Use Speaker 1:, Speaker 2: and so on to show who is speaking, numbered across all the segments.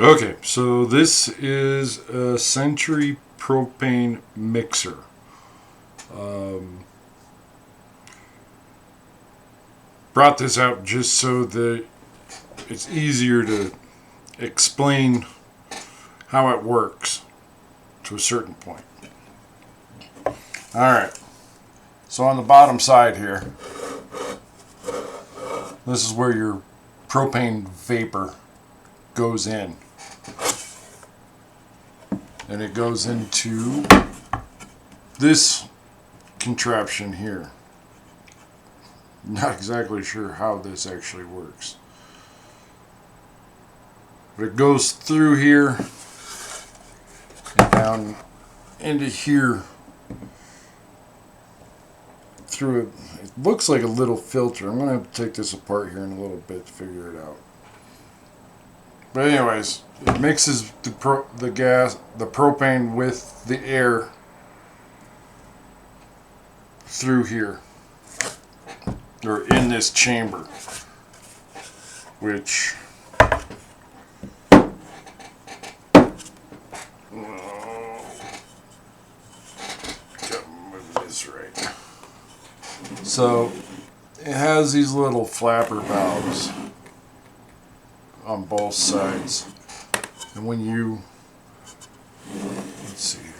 Speaker 1: Okay, so this is a Century propane mixer. Um, Brought this out just so that it's easier to explain how it works to a certain point. Alright, so on the bottom side here, this is where your propane vapor goes in. And it goes into this contraption here. Not exactly sure how this actually works. But it goes through here and down into here through it looks like a little filter. I'm gonna have to take this apart here in a little bit to figure it out. But anyways, it mixes the propane with the air through here, or in this chamber, which so it has these little flapper valves on both sides, and when you let's see here.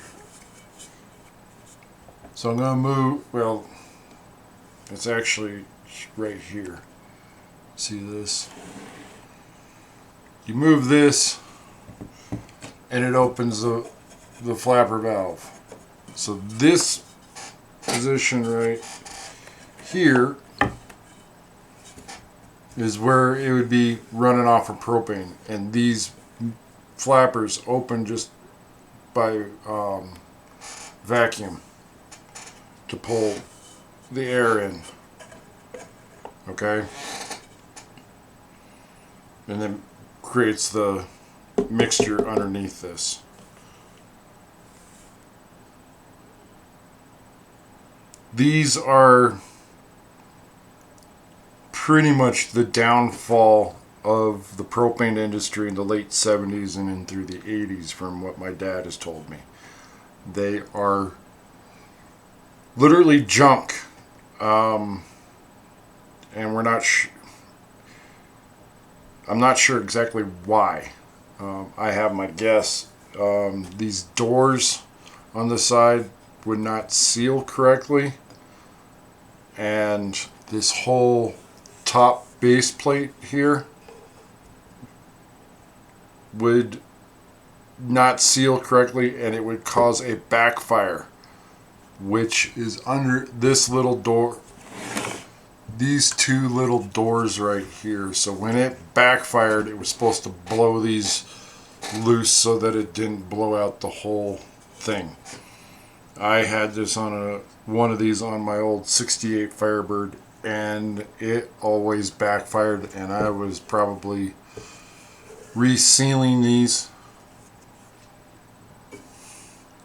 Speaker 1: So I'm gonna move. Well, it's actually right here. See this? You move this, and it opens the flapper valve. So this position right here is where it would be running off of propane, and these flappers open just by vacuum to pull the air in. Okay, and then creates the mixture underneath this. These are pretty much the downfall of the propane industry in the late 70s and in through the 80s, from what my dad has told me. They are literally junk, and we're not I'm not sure exactly why. I have my guess. These doors on the side would not seal correctly, and this whole top base plate here would not seal correctly, and it would cause a backfire, which is under this little door, these two little doors right here. So when it backfired, it was supposed to blow these loose so that it didn't blow out the whole thing. I had this on one of these on my old 68 Firebird, and it always backfired, and I was probably resealing these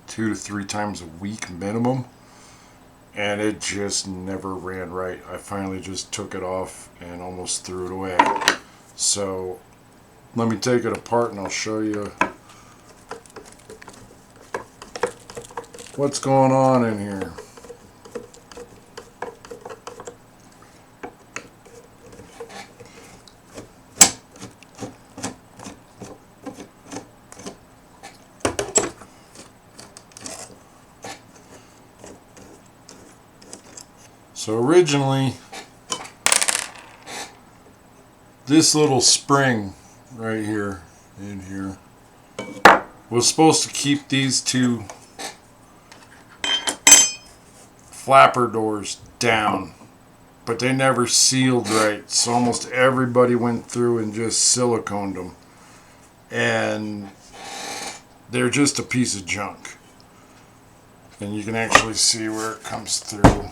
Speaker 1: 2 to 3 times a week minimum, and it just never ran right. I finally just took it off and almost threw it away. So let me take it apart and I'll show you what's going on in here. So originally, this little spring right here, in here, was supposed to keep these two flapper doors down, but they never sealed right, so almost everybody went through and just siliconed them, and they're just a piece of junk. And you can actually see where it comes through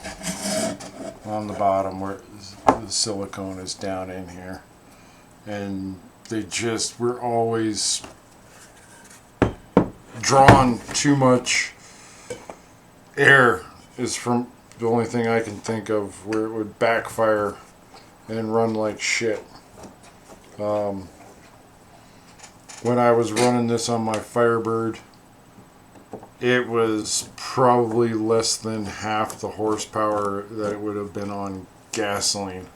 Speaker 1: on the bottom, where the silicone is down in here, and they just were always drawing too much air, is from the only thing I can think of where it would backfire and run like shit. when I was running this on my Firebird, it was probably less than half the horsepower that it would have been on gasoline,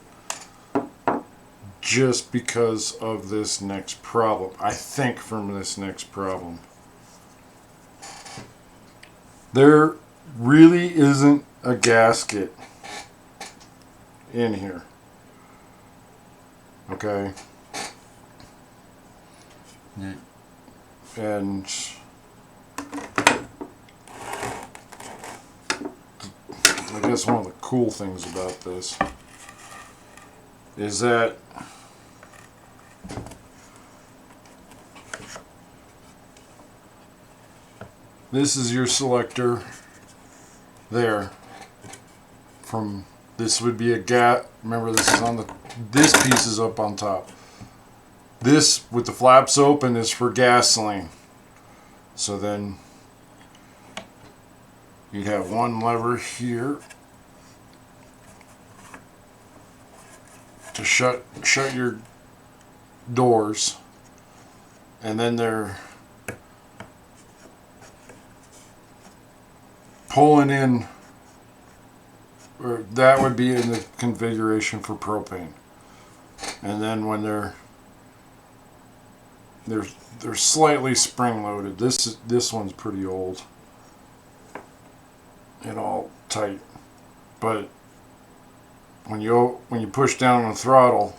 Speaker 1: just because of this next problem. I think from this next problem. There really isn't a gasket in here. Okay? And I guess one of the cool things about this is that this is your selector there. From this would be a gas. Remember, this is on the. This piece is up on top. This with the flaps open is for gasoline. So then you'd have one lever here to shut your doors, and then they're pulling in, or that would be in the configuration for propane. And then when they're slightly spring loaded. This one's pretty old and all tight, but when you push down on the throttle,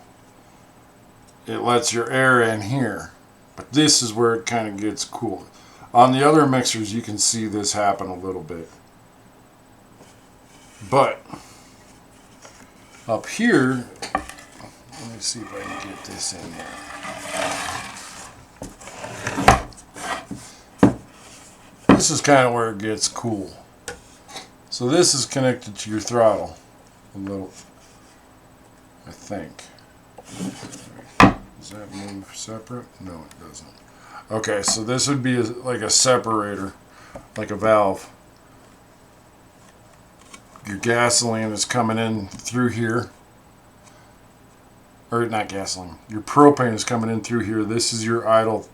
Speaker 1: it lets your air in here. But this is where it kind of gets cool. On the other mixers, you can see this happen a little bit. But up here, let me see if I can get this in there. This is kind of where it gets cool. So this is connected to your throttle a little, I think. Does that move separate? No, it doesn't. Okay, so this would be like a separator, like a valve. Your gasoline is coming in through here. Or not gasoline. Your propane is coming in through here. This is your idle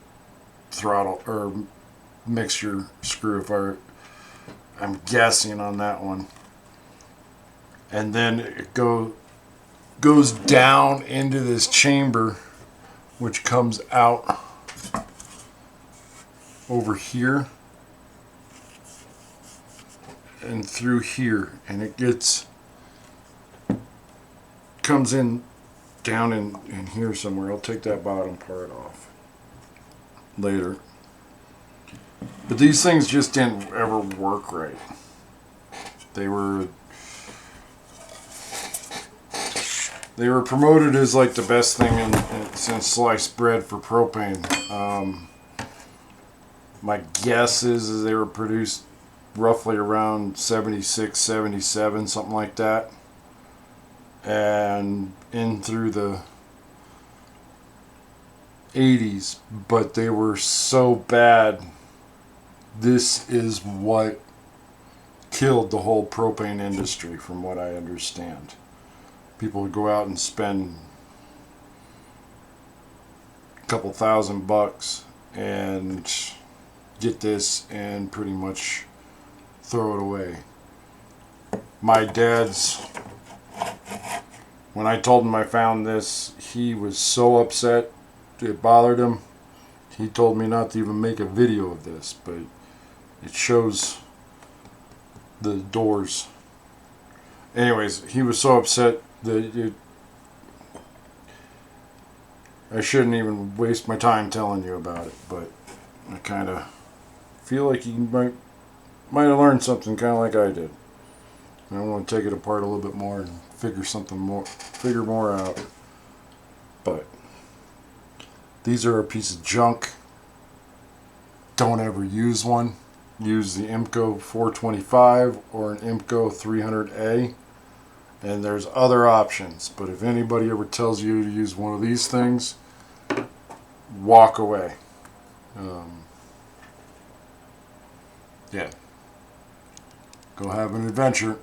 Speaker 1: throttle or mixture screw, if I'm guessing on that one. And then it goes down into this chamber, which comes out over here and through here, and it comes in down in here somewhere. I'll take that bottom part off later. But these things just didn't ever work right. They were promoted as like the best thing since sliced bread for propane. My guess is they were produced roughly around 76, 77, something like that. And in through the 80s, but they were so bad. This is what killed the whole propane industry, from what I understand. People would go out and spend a couple $1,000 and get this and pretty much throw it away. My dad's, when I told him I found this, he was so upset it bothered him. He told me not to even make a video of this, but it shows the doors. Anyways, he was so upset that I shouldn't even waste my time telling you about it, but I kind of feel like you might have learned something kind of like I did. And I want to take it apart a little bit more and figure more out. But these are a piece of junk. Don't ever use one. Use the IMCO 425 or an IMCO 300A. And there's other options. But if anybody ever tells you to use one of these things, walk away. Yeah. Go have an adventure.